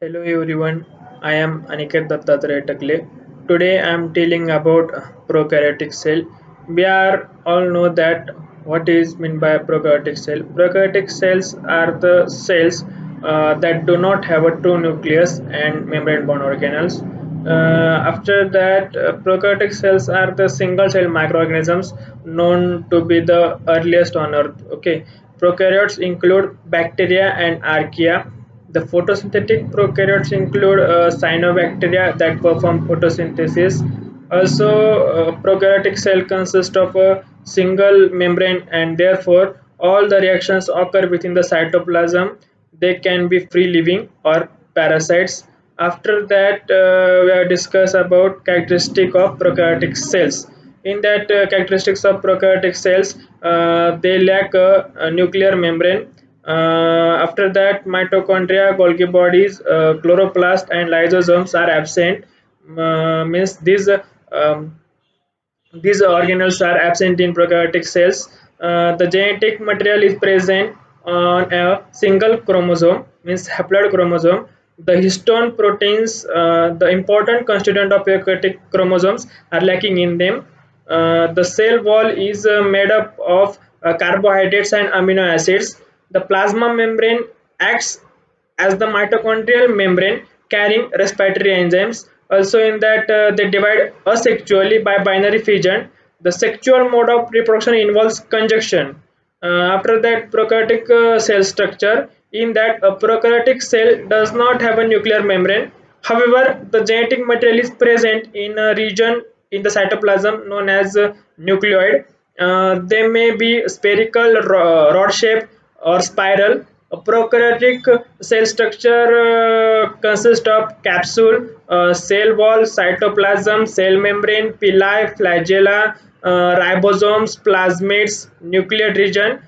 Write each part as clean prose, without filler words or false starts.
Hello everyone, I am Aniket Dattatreya Takle. Today I am telling about prokaryotic cell. We are all know that what is meant by prokaryotic cell. Prokaryotic cells are the cells that do not have a true nucleus and membrane bound organelles. After that, prokaryotic cells are the single cell microorganisms known to be the earliest on earth. Okay, prokaryotes include bacteria and archaea. The photosynthetic prokaryotes include cyanobacteria that perform photosynthesis. Also, prokaryotic cell consists of a single membrane, and therefore all the reactions occur within the cytoplasm. They can be free living or parasites. After that, we have discussed about characteristic of prokaryotic cells. In that characteristics of prokaryotic cells, they lack a nuclear membrane. After that, mitochondria, Golgi bodies, chloroplast, and lysosomes are absent. Means these organelles are absent in prokaryotic cells. The genetic material is present on a single chromosome, means haploid chromosome. The histone proteins, the important constituent of prokaryotic chromosomes, are lacking in them. The cell wall is made up of carbohydrates and amino acids. The plasma membrane acts as the mitochondrial membrane carrying respiratory enzymes. Also, in that they divide asexually by binary fission. The sexual mode of reproduction involves conjunction. After that, prokaryotic cell structure. In that, a prokaryotic cell does not have a nuclear membrane. However, the genetic material is present in a region in the cytoplasm known as nucleoid. They may be spherical, rod shaped, or spiral. A prokaryotic cell structure consists of capsule, cell wall, cytoplasm, cell membrane, pili, flagella, ribosomes, plasmids, nuclear region.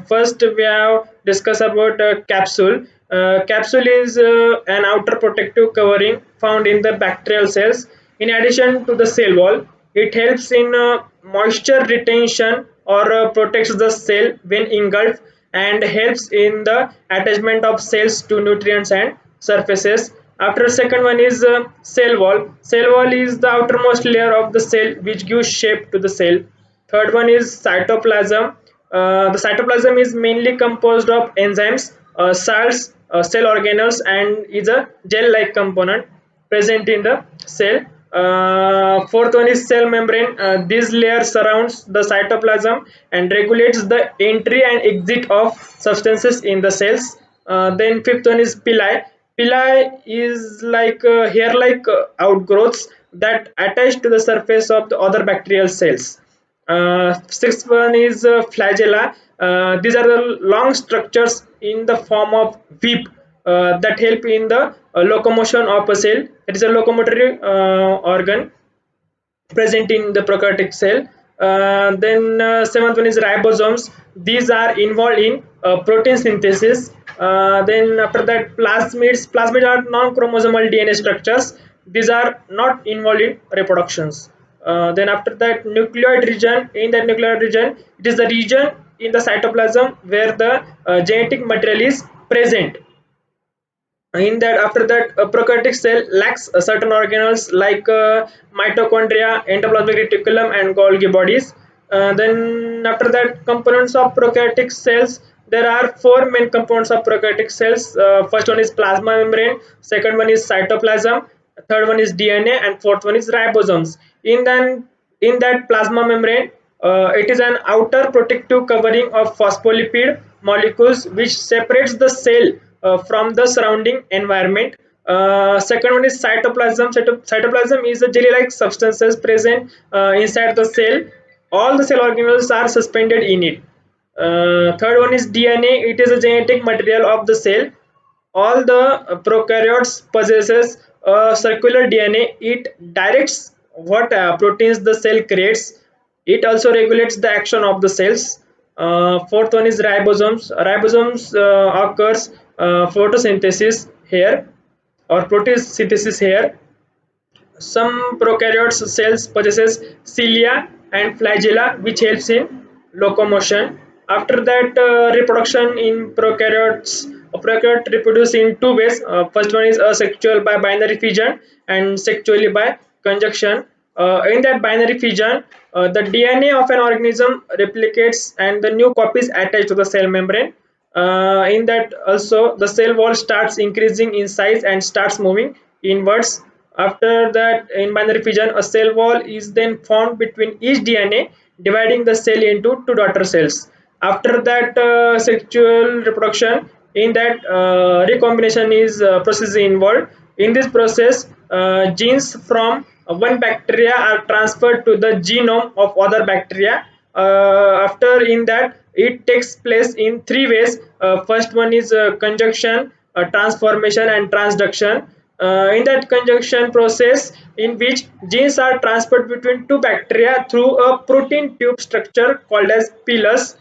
First, we have discussed about capsule. Capsule is an outer protective covering found in the bacterial cells. In addition to the cell wall, it helps in moisture retention or protects the cell when engulfed and helps in the attachment of cells to nutrients and surfaces. After second one is cell wall. Cell wall is the outermost layer of the cell which gives shape to the cell. Third one is cytoplasm. The cytoplasm is mainly composed of enzymes, salts, cell organelles, and is a gel-like component present in the cell. Fourth one is cell membrane. This layer surrounds the cytoplasm and regulates the entry and exit of substances in the cells. Then fifth one is pili. Pili is like hair-like outgrowths that attach to the surface of the other bacterial cells. Sixth one is flagella. These are the long structures in the form of whip that help in the locomotion of a cell. It is a locomotory organ present in the prokaryotic cell. Then seventh one is ribosomes. These are involved in protein synthesis. Then after that, plasmids. Plasmids are non-chromosomal DNA structures. These are not involved in reproductions. Then after that, nucleoid region. In that nucleoid region, it is the region in the cytoplasm where the genetic material is present. In that, after that, a prokaryotic cell lacks certain organelles like mitochondria, endoplasmic reticulum, and Golgi bodies. Then after that, components of prokaryotic cells. There are four main components of prokaryotic cells. First one is plasma membrane, second one is cytoplasm, third one is DNA, and fourth one is ribosomes. In that plasma membrane, it is an outer protective covering of phospholipid molecules which separates the cell from the surrounding environment. Second one is cytoplasm. Cytoplasm is a jelly-like substances present inside the cell. All the cell organelles are suspended in it. Third one is DNA. It is a genetic material of the cell. All the prokaryotes possesses circular DNA. It directs what proteins the cell creates. It also regulates the action of the cells. Fourth one is ribosomes. Ribosomes occurs photosynthesis here or protein synthesis here. Some prokaryotes cells possesses cilia and flagella which helps in locomotion. After that, reproduction in prokaryotes Prokaryote reproduce in two ways. First one is asexual by binary fission and sexually by conjunction. In that binary fission, the DNA of an organism replicates and the new copies attached to the cell membrane. In that also the cell wall starts increasing in size and starts moving inwards. After that, in binary fission, a cell wall is then formed between each DNA, dividing the cell into two daughter cells. After that, sexual reproduction, in that recombination is process involved. In this process, genes from one bacteria are transferred to the genome of other bacteria. After in that, it takes place in three ways. First one is conjunction, transformation, and transduction. In that conjunction process, in which genes are transferred between two bacteria through a protein tube structure called as pilus.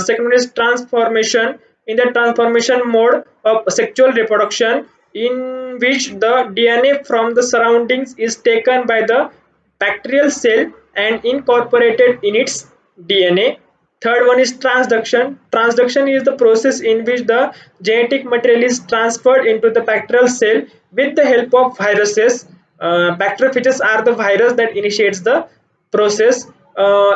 Second one is transformation. In the transformation mode of sexual reproduction, in which the DNA from the surroundings is taken by the bacterial cell and incorporated in its DNA. Third one is transduction. Transduction is the process in which the genetic material is transferred into the bacterial cell with the help of viruses. Bacteriophages are the virus that initiates the process.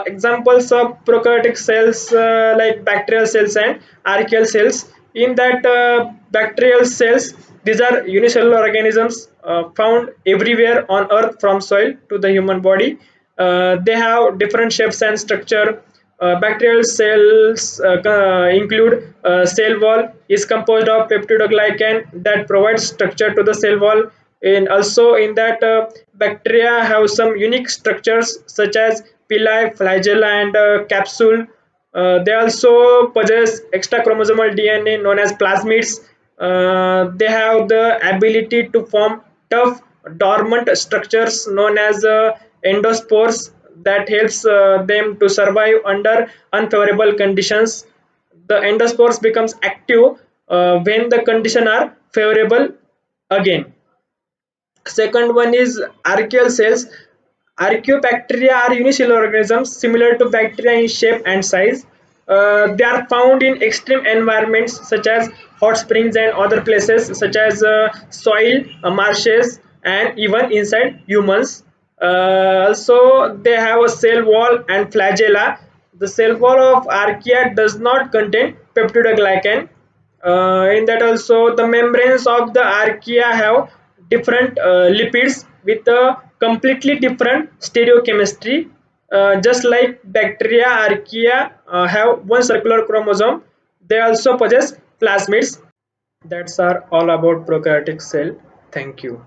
Examples of prokaryotic cells like bacterial cells and archaeal cells. In that bacterial cells, these are unicellular organisms found everywhere on earth from soil to the human body. They have different shapes and structure. Bacterial cells include cell wall is composed of peptidoglycan that provides structure to the cell wall, and also in that bacteria have some unique structures such as pili, flagella, and capsule. They also possess extra chromosomal DNA known as plasmids. They have the ability to form tough dormant structures known as endospores that helps them to survive under unfavorable conditions. The endospores becomes active when the conditions are favorable again. Second one is archaeal cells. Archaeobacteria are unicellular organisms similar to bacteria in shape and size. They are found in extreme environments such as hot springs and other places such as soil, marshes, and even inside humans. Also, they have a cell wall and flagella. The cell wall of archaea does not contain peptidoglycan. In that also the membranes of the archaea have different lipids with a completely different stereochemistry. Just like bacteria, archaea have one circular chromosome. They also possess plasmids. That's are all about prokaryotic cell. Thank you.